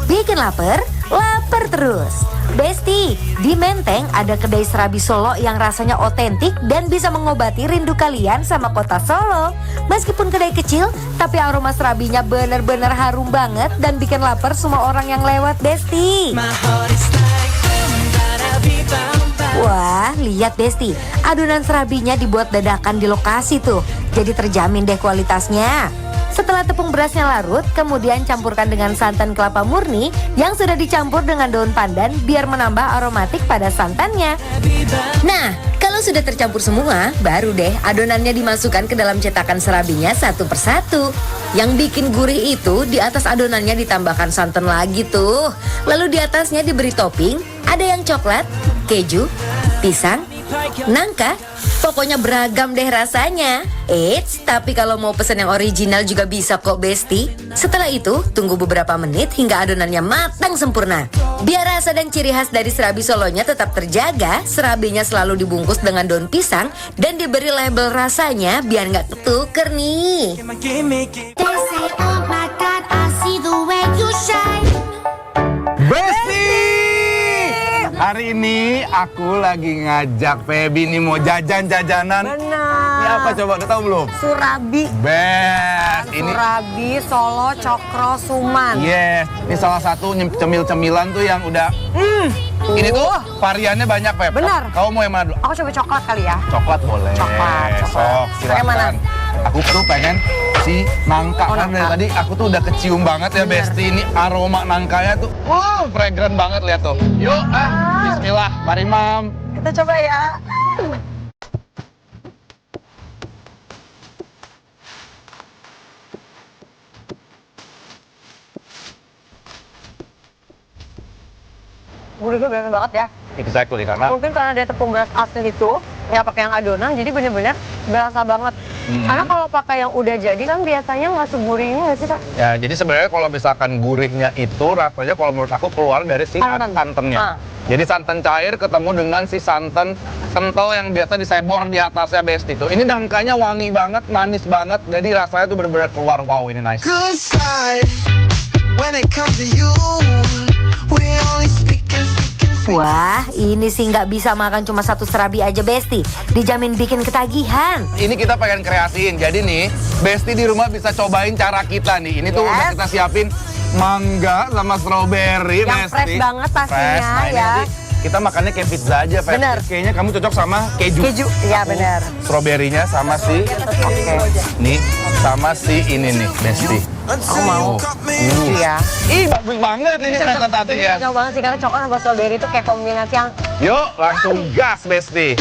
Bikin lapar, lapar terus. Besti, di Menteng ada kedai serabi Solo yang rasanya otentik dan bisa mengobati rindu kalian sama kota Solo. Meskipun kedai kecil, tapi aroma serabinya bener-bener harum banget dan bikin lapar semua orang yang lewat, Besti. Wah, lihat Besti, adonan serabinya dibuat dadakan di lokasi tuh. Jadi terjamin deh kualitasnya. Setelah tepung berasnya larut, kemudian campurkan dengan santan kelapa murni yang sudah dicampur dengan daun pandan biar menambah aromatik pada santannya. Nah, kalau sudah tercampur semua, baru deh adonannya dimasukkan ke dalam cetakan serabinya satu persatu. Yang bikin gurih itu di atas adonannya ditambahkan santan lagi tuh. Lalu di atasnya diberi topping, ada yang coklat, keju, pisang, nangka, pokoknya beragam deh rasanya. Eits, tapi kalau mau pesen yang original juga bisa kok Besti. Setelah itu, tunggu beberapa menit hingga adonannya matang sempurna. Biar rasa dan ciri khas dari serabi Solonya tetap terjaga, serabinya selalu dibungkus dengan daun pisang dan diberi label rasanya biar nggak ketuker nih. Besti! Hari ini aku lagi ngajak Feby nih mau jajan-jajanan. Benar. Ini apa coba, udah tahu belum? Surabi. Best. Ini Surabi, Solo, Cokro, Suman. yes, ini salah satu cemil-cemilan tuh yang udah ini tuh variannya banyak, Feb. Benar. Kamu mau yang mana dulu? Aku coba coklat kali ya. Coklat boleh. Coklat. Sok, Pakai mana? silakan. Aku tuh pengen si nangka. Oh, Kan dari nangka. tadi aku tuh udah kecium banget ya, Besti. Ini aroma nangkanya tuh, wow, fragrant banget, lihat tuh. Yuk, bismillah, mari Mam. Kita coba ya. Gurihnya banyak banget ya. Exactly, karena Mungkin karena dia tepung beras asli itu, nggak pakai yang adonan, jadi bener-bener berasa banget. Karena kalau pakai yang udah jadi kan biasanya nggak segurih ini nggak sih, Kak? ya, jadi sebenarnya kalau misalkan gurihnya itu rasanya kalau menurut aku keluar dari si Santan. santannya. Jadi santan cair ketemu dengan si santan kental yang biasa disebor di atasnya, Besti itu. Ini nangkanya wangi banget, manis banget, jadi rasanya tuh bener-bener keluar. Wow, ini nice. Good side when it comes to you. We only speaking. Wah, ini sih nggak bisa makan cuma satu serabi aja Besti. Dijamin bikin ketagihan. Ini kita pengen kreasiin. Jadi nih, Besti di rumah bisa cobain cara kita nih. Ini tuh udah kita siapin mangga sama strawberry, Yang Besti. fresh banget pastinya, Fresh. Nah, ini ya. nanti kita makannya kayak pizza aja, Feb. Bener. Kayaknya kamu cocok sama keju. Keju, iya benar. Strawberry-nya sama si nih, sama si ini nih, Besti. Aku mau. Iya. Ih, bagus banget ini tadi ya. Cocok banget sih karena coklat sama strawberry itu kayak kombinasi yang Yuk, langsung gas, Besti.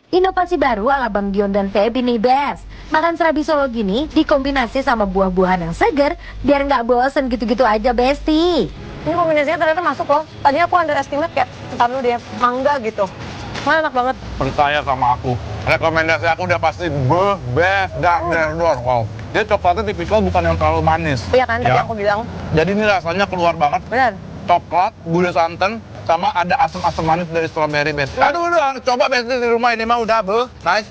Inovasi baru ala Bang Dion dan Feby nih, Bes. Makan serabi Solo gini dikombinasi sama buah-buahan yang segar biar nggak bosen gitu-gitu aja, Besti. ini kombinasinya ternyata masuk loh. Tadinya aku underestimate kayak entar dulu dia mangga gitu. Wah, enak banget. Percaya sama aku. Rekomendasi aku udah pasti best dor. Wow. Dia coklatnya tipikal bukan yang terlalu manis. Iya kan tadi Ya. aku bilang. Jadi ini rasanya keluar banget. Benar. Coklat, gula santan, sama ada asam-asam manis dari strawberry, Besti. Aduh, coba Besti di rumah ini mah udah, nice.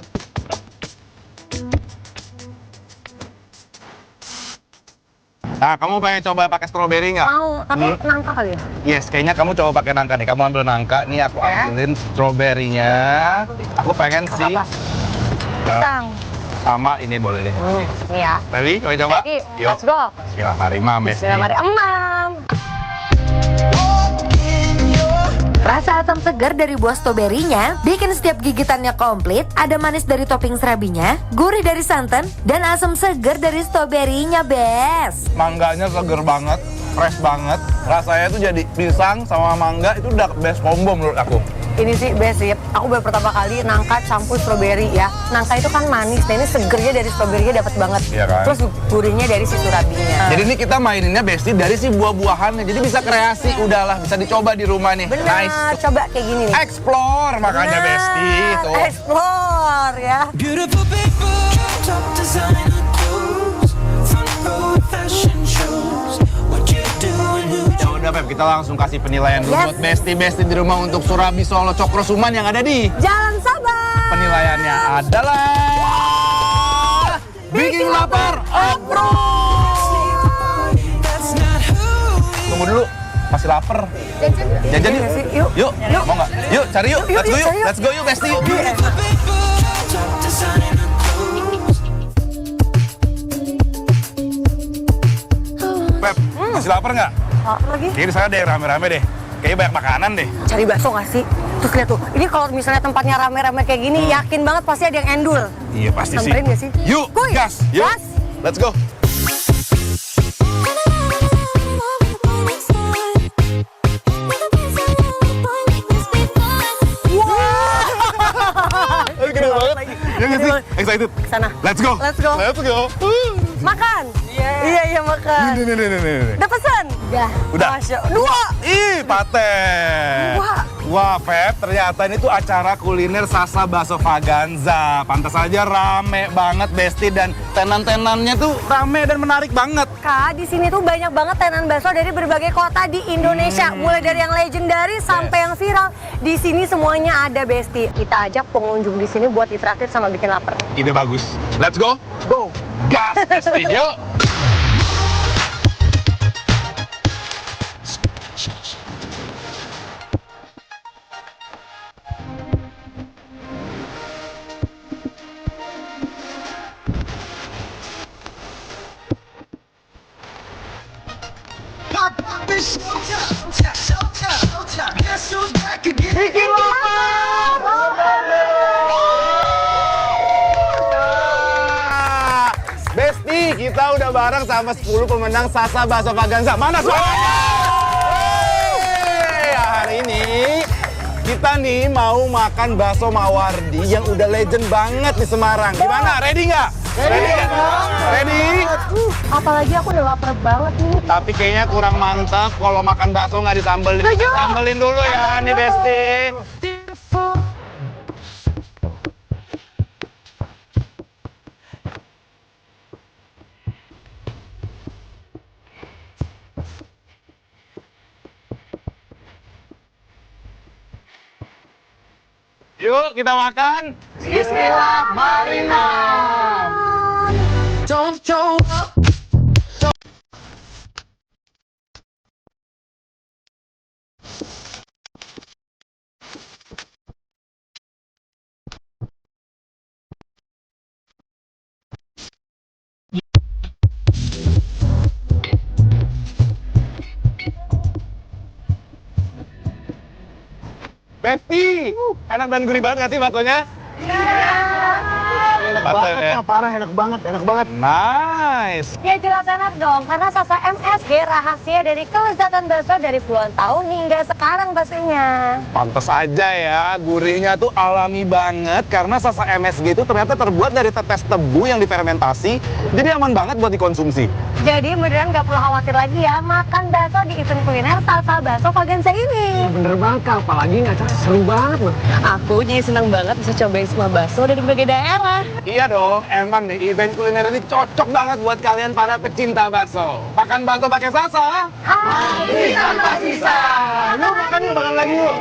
Nah, kamu pengen coba pakai strawberry nggak? Mau, tapi nangka kali ya? Yes, kayaknya kamu coba pakai nangka nih. Kamu ambil nangka, nih aku ambilin strawberry-nya. Aku pengen si Apa? Pisang. sama ini boleh deh. Ini ya. Ready? Kamu coba? Ready, let's go. Bismillah, mari Mam, Besti. Bismillah, mari emam. Rasa asam segar dari buah stroberinya bikin setiap gigitannya komplit. Ada manis dari topping serabinya, gurih dari santan, dan asam segar dari stroberinya, Bes. Mangganya seger banget, fresh banget. Rasanya tuh jadi pisang sama mangga itu udah best combo menurut aku. Ini sih basic. Aku baru pertama kali nangka campur stroberi ya. Nangka itu kan manis, nah ini segernya dari stroberinya dapat banget. Iya kan? Terus gurihnya dari si surabinya. Jadi ini kita maininnya Besti dari si buah-buahannya. Jadi bisa kreasi, udahlah bisa dicoba di rumah nih. Bener, Nice. coba kayak gini nih. Explore makanya Nah, Besti tuh. explore ya. Beautiful people, top designer clothes, front row fashion shows. What you doing? Who Ya udah, Feb. Beb, kita langsung kasih penilaian dulu Yes. buat Besti di rumah untuk Surabi Solo Cokro Suman yang ada di. Jalan Sabang. Penilaiannya adalah bikin lapar, approve. Tunggu dulu, masih lapar. Jajan yuk. Yuk. Yuk, mau nggak? Yuk, cari yuk. Yuk, Let's go yuk, yuk. yuk. Let's go yuk, Besti. Yuk. Beb, masih lapar nggak? Lagi Kayaknya di sana deh rame-rame deh. Kayaknya banyak makanan deh. Cari bakso nggak sih? Terus lihat tuh, ini kalau misalnya tempatnya rame-rame kayak gini, yakin banget pasti ada yang endul. Iya pasti sih. Samperin nggak sih? Yuk, Kuy, gas. Yuk. gas. Let's go. Gede banget. Ya nggak sih? Excited. Sana. Let's go. Let's go. Let's go. Makan. Iya, makan. Nih. Udah pesen? Udah. Masya, dua. Ih, paten. Wah, Feb, ternyata ini tuh acara kuliner Sasa Baso Vaganza. Pantas aja rame banget, Besti, dan tenan-tenannya tuh rame dan menarik banget. Kak, di sini tuh banyak banget tenan bakso dari berbagai kota di Indonesia. Mulai dari yang legendaris sampai yang viral. Di sini semuanya ada, Besti. Kita ajak pengunjung di sini buat ditraktir sama bikin lapar. Ide bagus. Let's go. Go. Gas, Besti. Yuk. Guess who's back again? Besti, kita udah bareng sama 10 pemenang Sasa Baso Vaganza. Mana suaranya? Ya, hari ini kita nih mau makan bakso Mawardi yang udah legend banget di Semarang. Gimana? Ready nggak? Ready nggak? Ready? Apalagi aku udah lapar banget nih. Tapi kayaknya kurang mantap kalau makan bakso nggak disambelin. Sambelin dulu ya nih Besti. Yuk kita makan. Bismillah, Marina. Don't. Besti, enak dan gurih banget nggak sih baksonya? Enak banget. Nice. Ya jelas enak dong, karena Sasa MSG rahasia dari kelezatan bakso dari puluhan tahun hingga sekarang pastinya. Pantes aja ya, gurihnya tuh alami banget karena Sasa MSG itu ternyata terbuat dari tetes tebu yang difermentasi, jadi aman banget buat dikonsumsi. Jadi beneran nggak perlu khawatir lagi ya makan bakso di event kuliner Sasa Baso Vaganza ini. Bener banget Kak, apalagi ini acara seru banget loh. Aku jadi seneng banget bisa cobain semua bakso dari berbagai daerah. Iya dong, emang nih event kuliner ini cocok banget buat kalian para pecinta bakso. Makan bakso pakai Sasa. Habis tanpa sisa. Yuk makan lagi yuk.